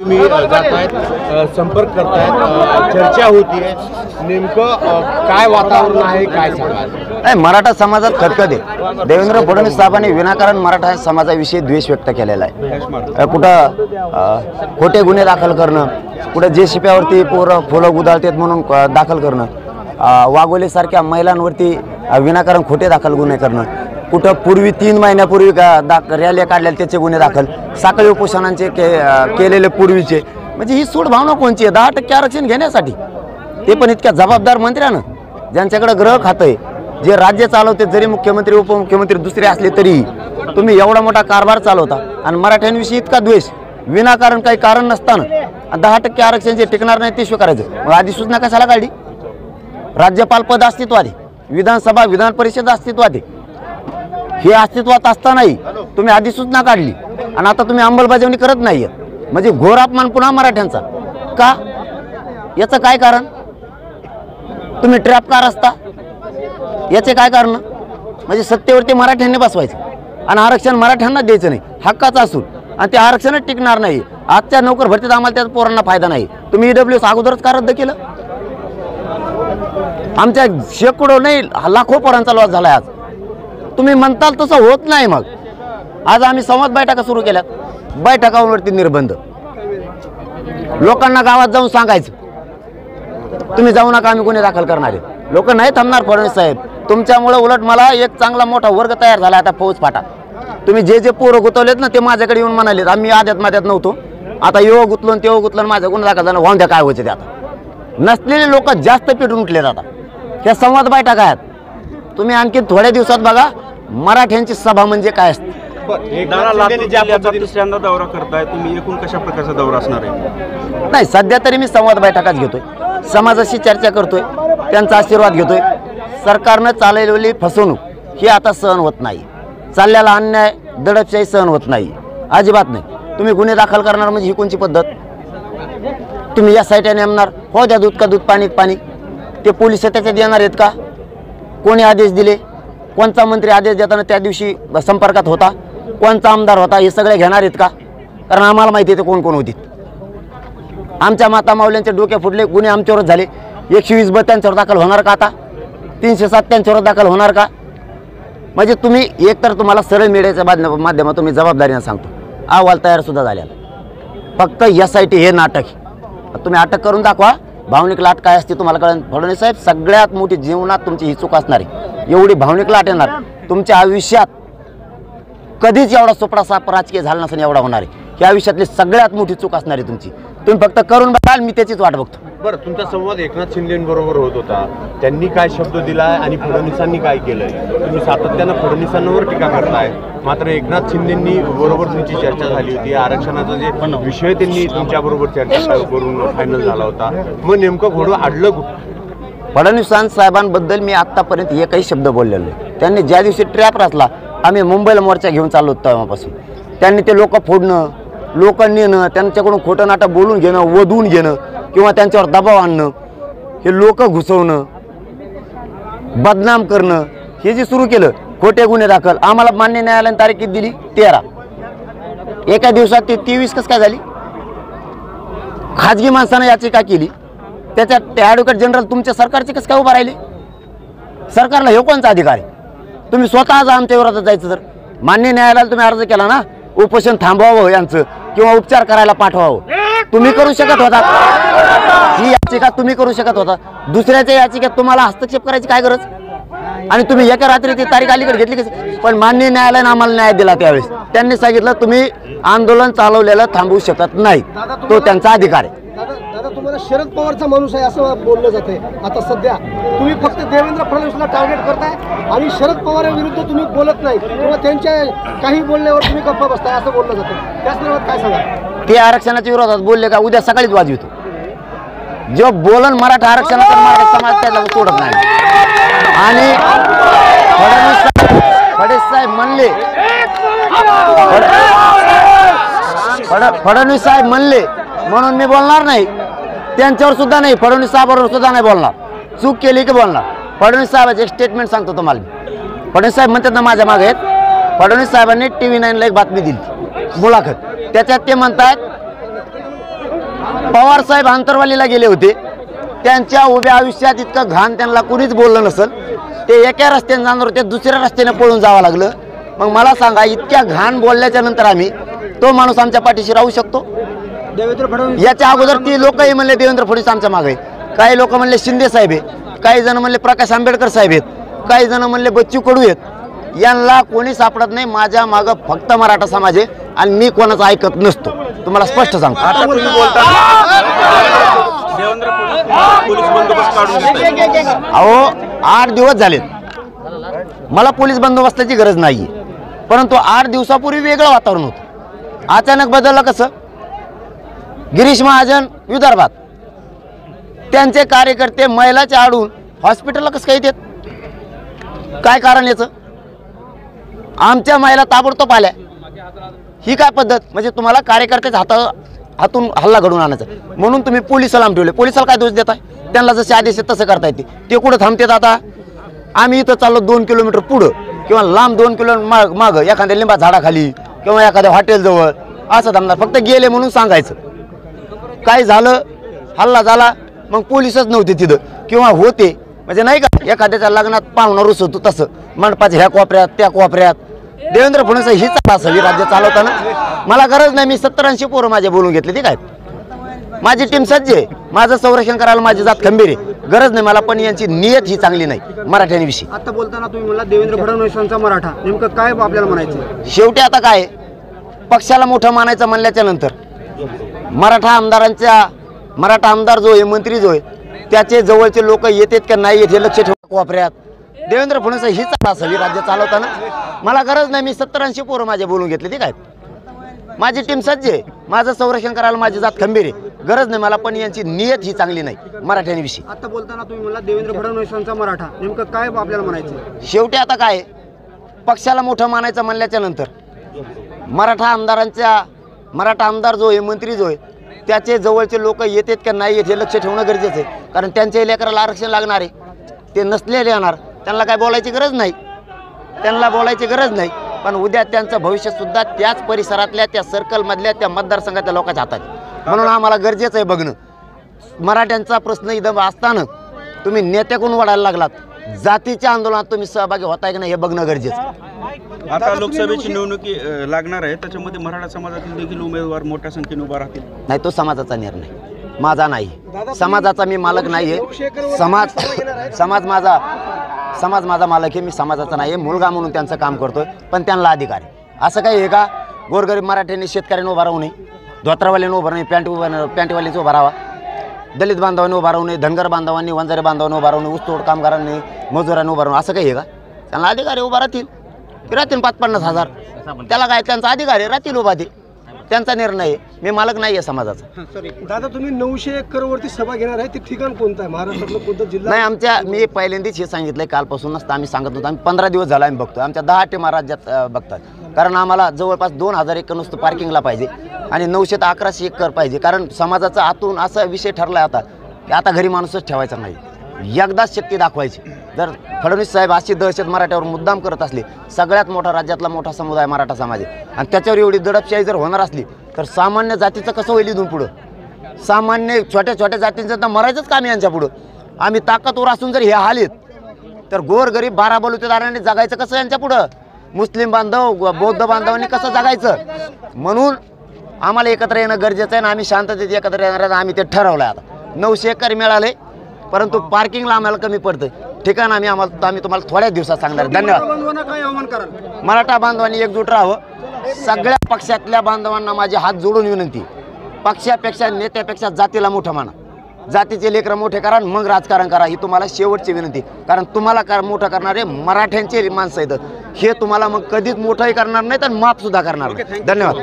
तुम्ही जात आहेत, संपर्क करतायत, चर्चा होतीये, नेमकं काय वातावरण आहे, काय सांगाल? नाही, मराठा समाजात खतखत आहे. देवेंद्र फडणवीस साहेबांनी विनाकारण मराठा समाजाविषयी द्वेष व्यक्त केलेला आहे. कुठं खोटे गुन्हे दाखल करणं, कुठं JCPवरती फुलं गुदाळतात म्हणून दाखल करणं, वाघोलीसारख्या महिलांवरती विनाकारण खोटे दाखल गुन्हे करणं, कुठं पूर्वी 3 महिन्यापूर्वी रॅल्या काढलेल्या त्याचे गुन्हे दाखल, साखळी उपोषणांचे केलेले पूर्वीचे. म्हणजे ही सूड भावना कोणची आहे? 10% आरक्षण घेण्यासाठी, ते पण इतक्या जबाबदार मंत्र्यानं, ज्यांच्याकडे ग्रह खातं आहे, जे राज्य चालवते, जरी मुख्यमंत्री उपमुख्यमंत्री दुसरे असले तरी तुम्ही एवढा मोठा कारभार चालवता आणि मराठ्यांविषयी इतका द्वेष विनाकारण काही कारण नसताना 10% आरक्षण जे टिकणार नाही ते स्वीकारायचं. मग अधिसूचना कशाला काढली? राज्यपाल पद अस्तित्वात आहे, विधानसभा विधान परिषद अस्तित्वात आहे. हे अस्तित्वात असतानाही तुम्ही अधिसूचना काढली आणि आता तुम्ही अंमलबजावणी करत नाहीये. म्हणजे घोर अपमान पुन्हा मराठ्यांचा. का? याचं काय कारण? तुम्ही ट्रॅपकार असता, याचे काय कारण? म्हणजे सत्तेवरती मराठ्यांनी बसवायचं आणि आरक्षण मराठ्यांना द्यायचं नाही, हक्काचं असून, आणि ते आरक्षणच टिकणार नाही. आजच्या नोकर भरतीत आम्हाला त्याचा पोरांना फायदा नाही. तुम्ही EWS अगोदरच का रद्द केलं? आमच्या शेकडो नाही लाखो पोरांचा लॉस झालाय. आज तुम्ही म्हणताल तसं होत नाही. मग आज आम्ही संवाद बैठका सुरू केल्यात, बैठकांवरती निर्बंध, लोकांना गावात जाऊन सांगायचं तुम्ही जाऊ नका, आम्ही गुन्हे दाखल करणार आहे. लोक नाही थांबणार. फडणवीस साहेब, तुमच्यामुळे उलट मला एक चांगला मोठा वर्ग तयार झाला आता फौज फाटा. तुम्ही जे पोरं गुतवलेत ना, ते माझ्याकडे येऊन म्हणालेत आम्ही आद्यात माद्यात नव्हतो, आता येऊ गुतलो तेव्हा गुतलं, माझा गुन्हा दाखल झाला, वाहून द्या काय व्हायचं ते. आता नसलेले लोक जास्त पेटून उठलेत. आता त्या संवाद बैठका आहेत. तुम्ही आणखी थोड्या दिवसात बघा मराठ्यांची सभा म्हणजे काय असते. तिसऱ्यांदा दौरा करताय तुम्ही, एकूण कशा प्रकारचा दौरा असणार आहे? नाही, सध्या तरी मी संवाद बैठकाच घेतोय, समाजाशी चर्चा करतोय, त्यांचा आशीर्वाद घेतोय. सरकारनं चालवलेली फसवणूक ही आता सहन होत नाही. चाललेला अन्याय दडपशाही सहन होत नाही, अजिबात नाही. तुम्ही गुन्हे दाखल करणार म्हणजे ही कोणची पद्धत? तुम्ही या साईटने नेमणार, हो द्या दूध का दूध, पाणी पाणी. ते पोलीस त्याच्यात येणार आहेत का? कोणी आदेश दिले? कोणता मंत्री आदेश देताना त्या दिवशी संपर्कात होता? कोणता आमदार होता? हे सगळे घेणार आहेत का? कारण आम्हाला माहिती आहे ते कोण कोण होती. आमच्या माता माऊल्यांचे डोके फुटले, गुन्हे आमच्यावरच झाले. 120 त्यांच्यावर दाखल होणार का? आता 307 त्यांच्यावर दाखल होणार का? म्हणजे तुम्ही एकतर तुम्हाला सरळ मीडियाच्या माध्यमातून मी जबाबदारीने सांगतो, अहवाल तयार सुद्धा झालेला. फक्त SIT हे नाटक तुम्ही अटक करून दाखवा. भावनिक लाट काय असते तुम्हाला कळेल. फडणवीस साहेब, सगळ्यात मोठी जीवनात तुमची ही चूक असणार आहे. एवढी भावनिक लाट येणार तुमच्या आयुष्यात, कधीच एवढा सोपडा साप राजकीय झाला नसेल एवढा होणार आहे. ही आयुष्यातली सगळ्यात मोठी चूक असणार आहे तुमची. तुम्ही फक्त करून बघाल, मी त्याचीच वाट बघतो. बरं, तुमचा संवाद एकनाथ शिंदेबरोबर होत होता, त्यांनी काय शब्द दिलाय आणि फडणवीसांनी काय केलंय? तुम्ही सातत्यानं फडणवीसांवर टीका करताय, मात्र एकनाथ शिंदेंनी बरोबर तुमची चर्चा झाली होती. आरक्षणाचा जे विषय त्यांनी तुमच्याबरोबर चर्चा करून फायनल झाला होता. मग नेमकं घोडं अडलं कुठं? फडणवीस साहेबांबद्दल मी आत्तापर्यंत एकही शब्द बोललेलो नाही. त्यांनी ज्या दिवशी ट्रॅप रचला, आम्ही मुंबईला मोर्चा घेऊन चाललो होतो तेव्हापासून, त्यांनी ते लोक फोडणं, लोक नेणं, त्यांच्याकडून खोटं नाटक बोलून घेणं, वधून घेणं किंवा त्यांच्यावर दबाव आणणं, हे लोक घुसवणं, बदनाम करणं, हे जे सुरू केलं, खोटे गुन्हे दाखल. आम्हाला मान्य न्यायालयाने तारीख किती दिली? 13. एका दिवसात ते 23 कसं काय झाली? खाजगी माणसानं याचिका केली, त्याच्यात ते ॲडव्होकेट जनरल तुमच्या सरकारचे कसं काय उभा राहिले? सरकारला हे कोणचा अधिकार आहे? तुम्ही स्वतः आज आमच्या विरोधात जायचं तर मान्य न्यायालयाला तुम्ही अर्ज केला ना, उपोषण थांबवावं यांचं किंवा उपचार करायला पाठवावं. तुम्ही करू शकत होता, ही याचिका तुम्ही करू शकत होता. दुसऱ्याच्या याचिकेत तुम्हाला हस्तक्षेप करायची काय गरज? आणि तुम्ही एका रात्री ती तारीख अलीकडे घेतली कशी? पण मान्य न्यायालयाने आम्हाला न्याय दिला. त्यावेळेस त्यांनी सांगितलं तुम्ही आंदोलन चालवलेलं थांबवू शकत नाही, तो त्यांचा अधिकार आहे. दादा, तुम्हाला शरद पवारचा माणूस आहे असं बोललं जाते. आता सध्या तुम्ही फक्त देवेंद्र फडणवीसला टार्गेट करताय आणि शरद पवारांविरुद्ध तुम्ही बोलत नाही किंवा त्यांच्या काही बोलण्यावर तुम्ही गप्पा बसताय असं बोललं जातं. त्या संदर्भात काय सांगा? ते आरक्षणाच्या विरोधात बोलले का उद्या सकाळीच वाजवितो. जो बोलन मराठा आरक्षणाचा मराठा समाज त्याला सोडत नाही. आणि फडणवीस साहेब म्हणले म्हणून मी बोलणार नाही. त्यांच्यावर सुद्धा नाही, फडणवीस साहेबांवर सुद्धा नाही बोलणार. चूक केली की बोलणार. फडणवीस साहेबांचे एक स्टेटमेंट सांगतो तुम्हाला. फडणवीस साहेब म्हणतात ना माझ्या मागे आहेत, फडणवीस साहेबांनी TV9 ला एक बातमी दिली, मुलाखत. त्याच्यात ते म्हणतात पवार साहेब आंतरवालीला गेले होते, त्यांच्या उभ्या आयुष्यात इतकं घाण त्यांना कुणीच बोललं नसल, ते एका रस्त्याने जाणार होते, दुसऱ्या रस्त्याने पळून जावं लागलं. मग मला सांगा, इतक्या घाण बोलल्याच्या नंतर आम्ही तो माणूस आमच्या पाठीशी राहू शकतो? देवेंद्र फडणवीस याच्या अगोदर ती लोकही म्हणले देवेंद्र फडणवीस आमच्या मागे आहे, काही लोक म्हणले शिंदे साहेब आहे, काही जण म्हणले प्रकाश आंबेडकर साहेब आहेत, काही जण म्हणले बच्चू कडू आहेत. यांना कोणी सापडत नाही. माझ्या मागं फक्त मराठा समाज आहे आणि मी कोणाचं ऐकत नसतो, तुम्हाला स्पष्ट सांगतो. आता तुम्ही बोलता देवेंद्र पोलीस बंदोबस्त काढून घेताय. अहो 8 दिवस झालेत, मला पोलीस बंदोबस्ताची गरज नाही, परंतु 8 दिवसापूर्वी वेगळं वातावरण होतं. अचानक बदललं कसं? गिरीश महाजन विदर्भात, त्यांचे कार्यकर्ते महिलाच्या आडून हॉस्पिटलला कसं काय येतात? काय कारण याचं? आमच्या महिला ताबडतोब आल्या. ही काय पद्धत? म्हणजे तुम्हाला कार्यकर्त्याच्या हातून हल्ला घडून आणायचा म्हणून तुम्ही पोलिसाला लांब ठेवले. पोलिसाला काय दोष देताय? त्यांना जसे आदेश आहेत तसं करता येते. ते कुठं थांबतात? आता आम्ही इथं चाललो 2 किलोमीटर पुढं किंवा लांब 2 किलोमीटर मागं एखाद्या लिंबा झाडाखाली किंवा एखाद्या हॉटेलजवळ असं थांबणार. फक्त गेले म्हणून सांगायचं. काय झालं, हल्ला झाला, मग पोलिसच नव्हते तिथं किंवा होते, म्हणजे नाही का एखाद्याच्या लग्नात पाहुणा रुस होतो तसं मंडपाच्या ह्या कोपऱ्यात त्या कोपऱ्यात. देवेंद्र फडणवीस ही असावी राज्य चालवताना. मला गरज नाही, मी 70-80 पोरं माझे बोलून घेतले. ठीक आहे, माझी टीम सज्ज आहे, माझं संरक्षण करायला माझी जात खंबीर आहे, गरज नाही मला. पण यांची नियत ही चांगली नाही मराठ्यांविषयी. आता बोलताना तुम्ही म्हणला देवेंद्र फडणवीसांचा मराठा, नेमकं काय आपल्याला म्हणायचं? शेवटी आता काय, पक्षाला मोठं मानायचं म्हणल्याच्या नंतर मराठा आमदार जो आहे, मंत्री जो आहे, त्याचे जवळचे लोक येतात का नाही येत हे लक्ष ठेवा. कोपऱ्यात देवेंद्र फडणवीस हीच असावी राज्य चालवताना. मला गरज नाही, मी 70-80 पोरं माझे बोलून घेतले. ठीक आहे, माझी टीम सज्ज आहे, माझं संरक्षण करायला माझी जात खंबीर आहे, गरज नाही मला. पण यांची नियत ही चांगली नाही मराठ्यांविषयी. आता बोलताना तुम्ही म्हणला देवेंद्र फडणवीसांचा मराठा, नेमकं काय आपल्याला म्हणायचं? शेवटी आता काय, पक्षाला मोठं मानायचं म्हणल्याच्या नंतर मराठा आमदार जो आहे, मंत्री जो आहे, त्याचे जवळचे लोक येतात का नाही येत हे लक्ष ठेवणं गरजेचं आहे. कारण त्यांच्या लेकराला आरक्षण लागणार आहे, ते नसलेले येणार, त्यांना काय बोलायची गरज नाही, त्यांना बोलायची गरज नाही. पण उद्या त्यांचं भविष्यसुद्धा त्याच परिसरातल्या, त्या सर्कलमधल्या, त्या मतदारसंघातल्या लोकांच्या हातात आहे. म्हणून आम्हाला गरजेचं आहे बघणं. मराठ्यांचा प्रश्न इथं असताना तुम्ही नेत्याकडून वाढायला लागलात, जातीच्या आंदोलनात तुम्ही सहभागी होताय की नाही हे बघणं गरजेचं आहे. आता लोकसभेची निवडणुकी लागणार आहे, त्याच्यामध्ये मराठा समाजातील देखील उमेदवार मोठ्या संख्येने उभा राहतील. नाही, तो समाजाचा निर्णय, माझा नाही. समाजाचा मी मालक नाही आहे. समाज माझा मालक आहे, मी समाजाचा नाही आहे. मुलगा म्हणून त्यांचं काम करतोय, पण त्यांना अधिकार आहे. असं काही आहे का गोरगरीब मराठ्यांनी शेतकऱ्यांनी उभा राहू नये, धोत्रावाल्यांनी उभा नाही, पॅन्टवालीचं उभा राहावा, दलित बांधवांनी उभा राहू नये, धनगर बांधवांनी, वंजारी बांधवांनी उभा राहू नये, ऊसतोड कामगारांनी, मजुरांनी उभा राहू, असं काही आहे का? त्यांना अधिकार आहे, उभा राहतील. 5-50 हजार, त्याला काय, त्यांचा अधिकार आहे, राहतील उभा. ते त्यांचा निर्णय आहे, मी मालक नाही आहे समाजाचा. दादा, तुम्ही 900 एकर वरती सभा घेणार आहे, ते ठिकाण कोणतं आहे? महाराष्ट्रातलं कोणतं जिल्हा? नाही, मी पहिल्यांदाच हे सांगितलंय, कालपासूनच आम्ही सांगत होतो. आम्ही 15 दिवस झाला आम्ही बघतो, आमच्या 10 टीमा राज्यात बघतात. कारण आम्हाला जवळपास 2000 एकर नुसतं पार्किंगला पाहिजे आणि 900 ते 1100 एकर पाहिजे. कारण समाजाचा आतून असा विषय ठरला आता की आता घरी माणूसच ठेवायचा नाही, एकदाच शक्ती दाखवायची. जर फडणवीस साहेब अशी दहशत मराठ्यावर मुद्दाम करत असले, सगळ्यात मोठा राज्यातला मोठा समुदाय मराठा समाज आहे, आणि त्याच्यावर एवढी दडपशाही जर होणार असली तर सामान्य जातीचं कसं होईल इथून पुढं? सामान्य छोट्या जातींचं तर मरायचंच काम यांच्या पुढं. आम्ही ताकदवर असून जर हे हाल आहेत तर गोरगरीब 12 बलुतेदारांनी जगायचं कसं यांच्या पुढं? मुस्लिम बांधव, बौद्ध बांधवांनी कसं जगायचं? म्हणून आम्हाला एकत्र येणं गरजेचं आहे आणि आम्ही शांततेत एकत्र येणार. आम्ही ते ठरवलं आहे. आता 900 एकर मिळाले, परंतु पार्किंगला आम्हाला कमी पडतं. ठिकाण आम्ही तुम्हाला थोड्याच दिवसात सांगणार. धन्यवाद. काय आव्हान कराल? मराठा बांधवांनी एकजूट राहावं. सगळ्या पक्षातल्या बांधवांना माझे हात जोडून विनंती, पक्षापेक्षा नेत्यापेक्षा जातीला मोठं माना, जातीचे लेकरं मोठे करा, मग राजकारण करा, ही तुम्हाला शेवटची विनंती. कारण तुम्हाला मोठं करणारे मराठ्यांचे माणसं आहेत, हे तुम्हाला मग कधीच मोठंही करणार नाही तर माफ सुद्धा करणार नाही. धन्यवाद.